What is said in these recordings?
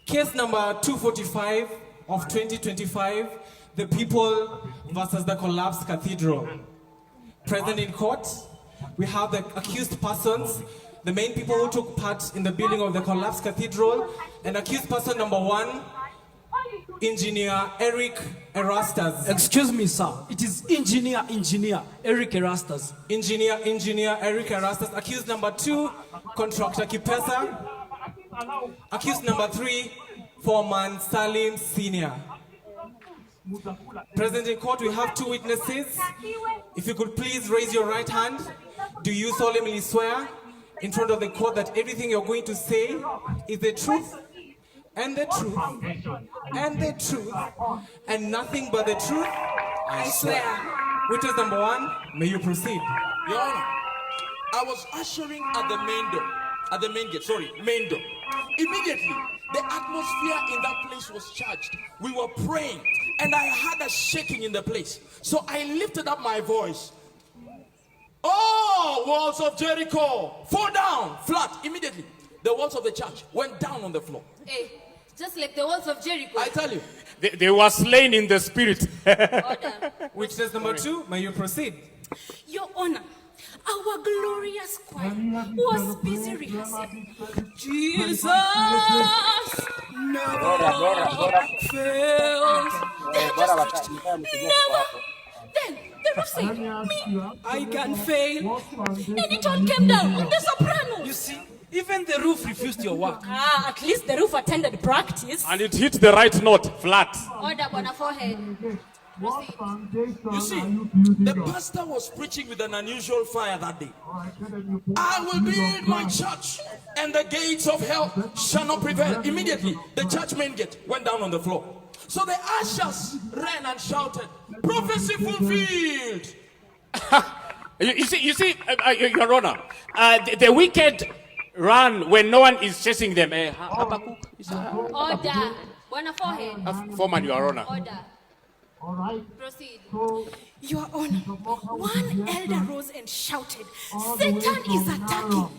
Case number 245 of 2025, the people versus the collapsed cathedral. Present in court, we have the accused persons, the main people who took part in the building of the collapsed cathedral, and accused person number 1, Engineer Eric Erastus. Excuse me, sir. It is Engineer Eric Erastus. Engineer Eric Erastus. Accused number 2, Contractor Kipesa. Accused number 3, Foreman Salim Senior. Present in court, we have 2 witnesses. If you could please raise your right hand. Do you solemnly swear in front of the court that everything you're going to say is the truth, and the truth, and the truth, and nothing but the truth? I swear. Witness number 1, may you proceed. Your Honor, I was ushering at the main door. Immediately, the atmosphere in that place was charged. We were praying, and I had a shaking in the place. So I lifted up my voice. Oh, walls of Jericho, fall down, flat. Immediately, the walls of the church went down on the floor. Hey, just like the walls of Jericho. I tell you. They were slain in the spirit. Order. Witness number 2, may you proceed. Your Honor, our glorious choir was busy rehearsing. Jesus never fails. Never. Then the roof said, me, I can fail. And it all came down on the soprano. You see, even the roof refused your work. At least the roof attended practice. And it hit the right note, flat. Order on a forehead. Proceed. You see, the pastor was preaching with an unusual fire that day. I will build my church, and the gates of hell shall not prevail. Immediately, the church main gate went down on the floor. So the ushers ran and shouted, prophecy fulfilled. You see, Your Honor, the wicked run when no one is chasing them. Order. On a forehead. Foreman, Your Honor. Order. All right. Proceed. So, Your Honor, one elder rose and shouted, Satan is attacking.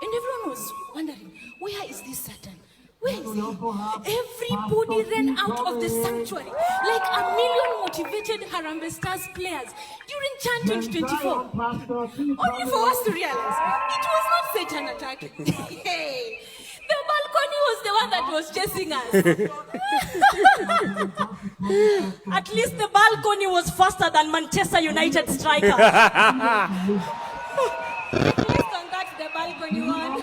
And everyone was wondering, where is this Satan? Where is he? Everybody ran out of the sanctuary like a million motivated Harambee Stars players during Chant 2024. Only for us to realize it was not Satan attacking. Hey, the balcony was the one that was chasing us. At least the balcony was faster than Manchester United striker. Please contact the balcony one.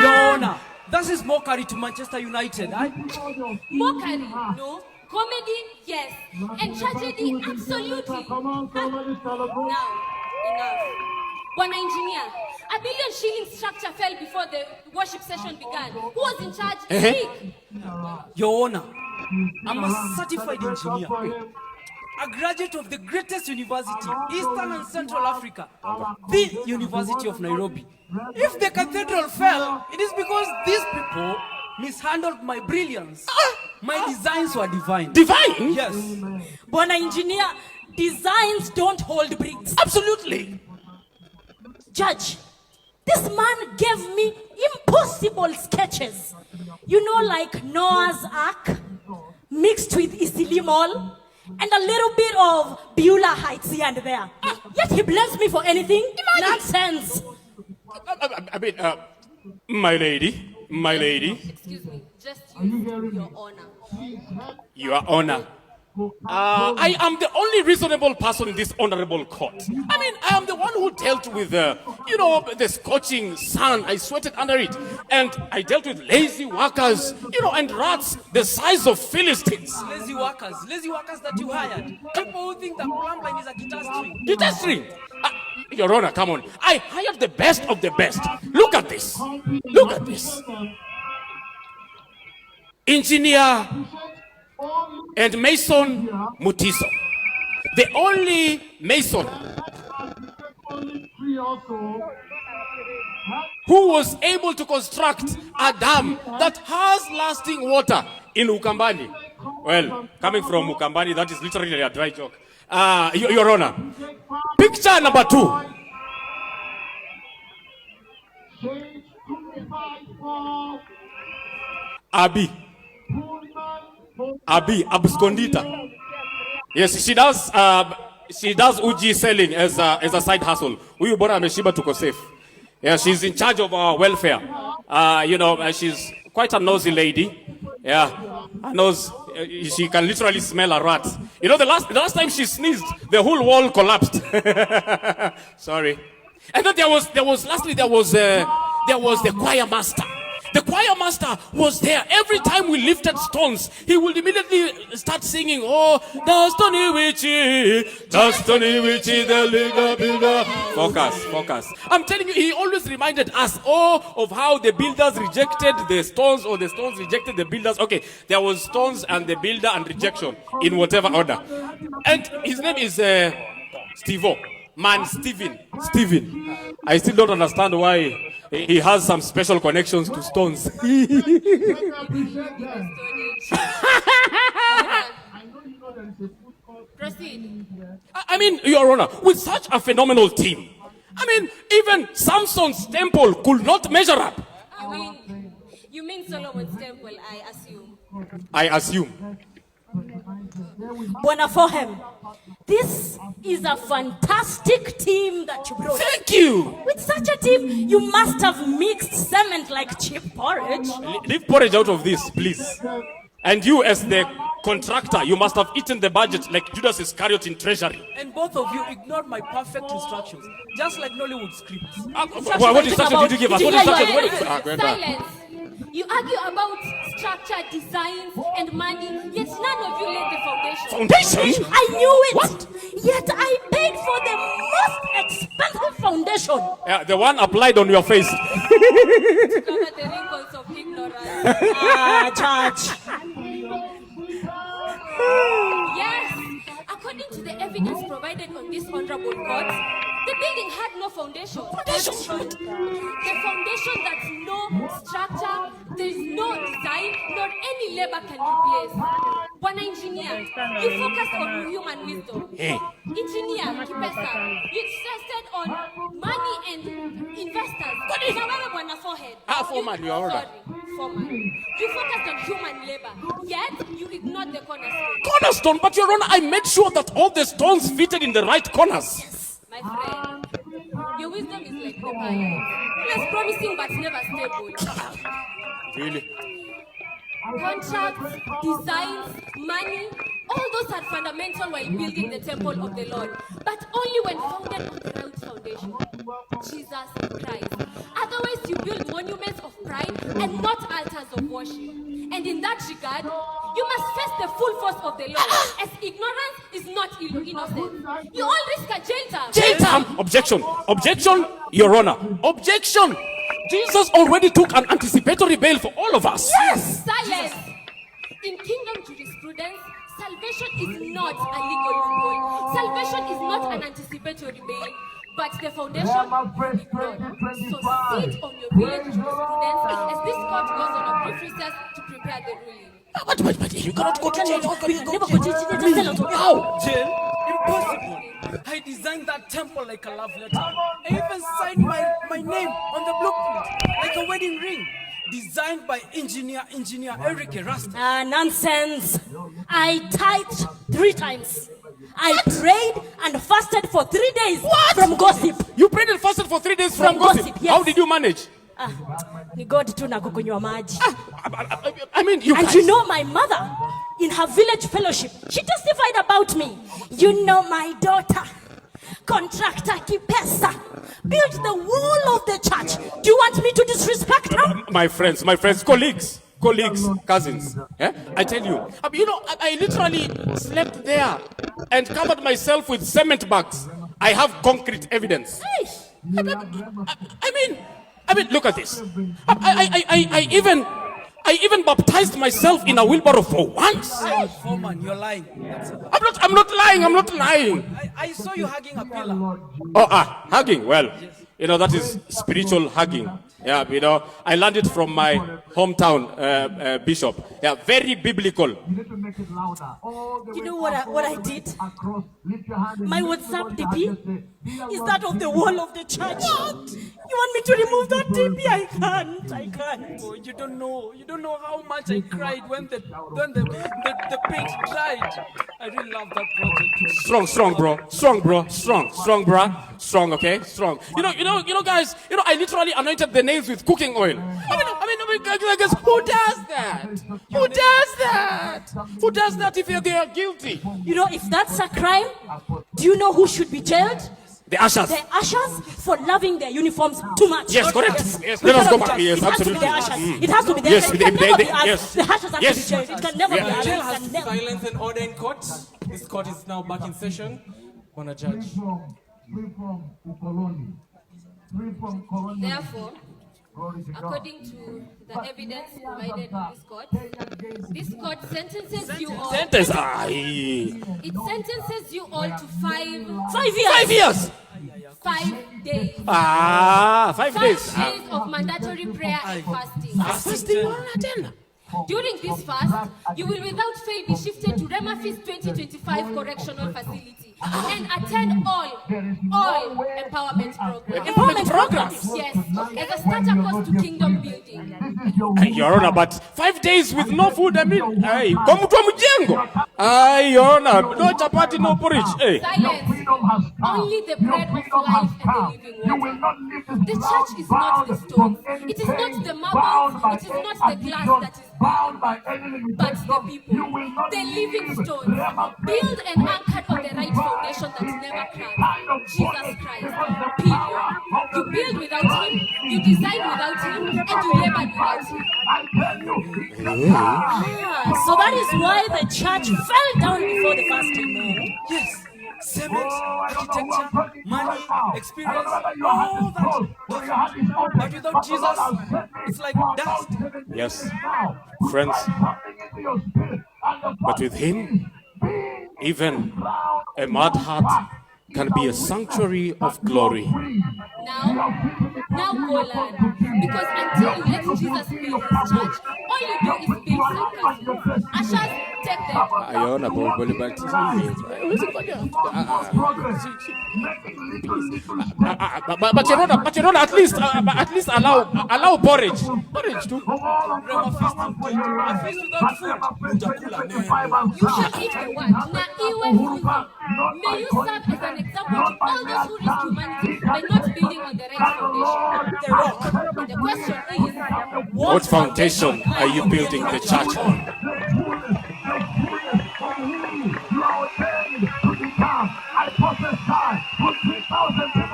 Your Honor, that is mockery to Manchester United. Mockery, no. Comedy, yes. And tragedy, absolutely. Now, enough. One engineer, $1 billion shilling structure fell before the worship session began. Who was in charge? Speak. Your Honor, I'm a certified engineer, a graduate of the greatest university, Eastern and Central Africa, the University of Nairobi. If the cathedral fell, it is because these people mishandled my brilliance. My designs were divine. Divine? Yes. One engineer, designs don't hold bricks. Absolutely. Judge, this man gave me impossible sketches. You know, like Noah's Ark, mixed with Isili Mall, and a little bit of Beulah Heights here and there. Yet he blames me for anything? Nonsense. I mean, my lady. Excuse me, just use your honor. Your Honor. I am the only reasonable person in this honorable court. I mean, I am the one who dealt with, the scorching sun. I sweated under it. And I dealt with lazy workers, and rats the size of Philistines. Lazy workers that you hired. People who think that plumbing is a guitar string. Guitar string? Your Honor, come on. I hired the best of the best. Look at this. Engineer and Mason Mutiso. The only Mason who was able to construct a dam that has lasting water in Ukambani. Well, coming from Ukambani, that is literally a dry joke. Your Honor, picture number 2. Abskondita. Yes, she does uji selling as a side hustle. Huyu bora ameshiba tuko safe. Yeah, she's in charge of our welfare. She's quite a nosy lady. Yeah, a nose. She can literally smell a rat. You know, the last time she sneezed, the whole wall collapsed. Sorry. And then there was the choir master. The choir master was there. Every time we lifted stones, he would immediately start singing, "Oh, the stony witchy, the leader builder." Focus. I'm telling you, he always reminded us, of how the builders rejected the stones, or the stones rejected the builders. Okay, there was stones and the builder and rejection in whatever order. And his name is Steve-O. Man, Steven. I still don't understand why he has some special connections to stones. Proceed. I mean, Your Honor, with such a phenomenal team, I mean, even Samson's temple could not measure up. You mean Solomon's temple, I assume. Buona for him. This is a fantastic team that you brought. Thank you. With such a team, you must have mixed cement like cheap porridge. Leave porridge out of this, please. And you, as the contractor, you must have eaten the budget like Judas Iscariot in treasury. And both of you ignored my perfect instructions, just like Nollywood scripts. What instruction did you give us? What instruction? Silence. You argue about structure, designs, and money, yet none of you laid the foundation. Foundation? I knew it. What? Yet I paid for the most expensive foundation. Yeah, the one applied on your face. To cover the wrinkles of ignorance. Church. Yes, according to the evidence provided on this honorable court, the building had no foundation. The foundation that's no structure, there's no design, nor any labor can replace. One engineer, you focused on human wisdom. Engineer, Kipesa, you stressed on money and investors. Now, on a forehead. Foreman, you are sorry, foreman. You focused on human labor, yet you ignored the cornerstone. Cornerstone, but Your Honor, I made sure that all the stones fitted in the right corners. Yes, my friend. Your wisdom is like the pilot. Less promising but never stable. Really? Contracts, designs, money, all those are fundamental while building the temple of the Lord, but only when founded on the right foundation, Jesus Christ. Otherwise, you build monuments of pride and not altars of worship. And in that regard, you must face the full force of the law, as ignorance is not innocence. You all risk a jail term. Jail term! Objection, Your Honor. Objection! Jesus already took an anticipatory bail for all of us. Yes! Silence! In kingdom jurisprudence, salvation is not a legal loophole. Salvation is not an anticipatory bail, but the foundation is ignored. So sit on your village jurisprudence as this court goes on a brief recess to prepare the ruling. But you cannot go to jail. How can you go to jail? How? Jail? Impossible. I designed that temple like a love letter. I even signed my name on the blueprint like a wedding ring. Designed by engineer Eric Erasta. Nonsense. I tithed 3 times. I prayed and fasted for 3 days from gossip. You prayed and fasted for 3 days from gossip? Yes. How did you manage? Ni God tu na kukunywa maji. I mean, you And guys. you know my mother, in her village fellowship, she testified about me. You know my daughter, contractor Kipesa, built the wall of the church. Do you want me to disrespect her? My friends, colleagues, cousins. Yeah? I tell you, I literally slept there and covered myself with cement bags. I have concrete evidence. I mean, look at this. I even baptized myself in a wheelbarrow for once. Hey, Foreman, you're lying. I'm not lying. I saw you hugging a pillar. Hugging. Well, that is spiritual hugging. Yeah, I learned it from my hometown bishop. Yeah, very biblical. You know what I did? My WhatsApp DP is that of the wall of the church. You want me to remove that DP? I can't. Oh, you don't know how much I cried when the page dried. I really love that project. Strong, bro. Strong, okay? Strong. You know, guys, I literally anointed the nails with cooking oil. I mean, guys, who does that? Who does that if they are guilty? You know, if that's a crime, do you know who should be jailed? The ushers. The ushers for loving their uniforms too much. Yes, correct. Yes, let us go back. Yes, it has to be absolutely. the ushers. It has to be the Yes, ushers. It can never be us. yes. The ushers have to be jailed. It can never be us. Jail It has can never. silence and order in court. This court is now back in session. Wanna judge? Therefore, according to the evidence provided in this court sentences you all. Sentence. It sentences you all to 5 years. 5 years. 5 days. 5 days. 5 days of mandatory prayer and fasting. During this fast, you will without fail be shifted to Rhema Feast 2025 Correctional Facility and attend all empowerment programs. Empowerment programs. Yes, as a starter course to kingdom building. Your Honor, but 5 days with no food, I mean, hey, come to mjengo. Your Honor, no chapati, no porridge. Hey. Silence. Only the bread of life and the living water. The church is not the stones. It is not the marble. It is not the glass that is bound, but the people, the living stones, build and anchored on the right foundation that never cracks. Jesus Christ. Period. You build without Him, you design without Him, and you labor without Him. So that is why the church fell down before the fasting man. Yes. Cement, architecture, money, experience, all that. But without Jesus, it's like dust. Yes, friends. But with Him, even a mud hut can be a sanctuary of glory. Now go learn. Because until you let Jesus build His church, all you do is build sandcastles. Ushers, take them. Your Honor, but Your Honor, at least allow porridge. Porridge too. Rhema Feast indeed. A feast without food. Utakula neno. You shall eat the word. Na iwe full. May you serve as an example to all those who risk humanity by not building on the right foundation. The rock. And the question is, What foundation are you building the church on? I prophesy for 3,000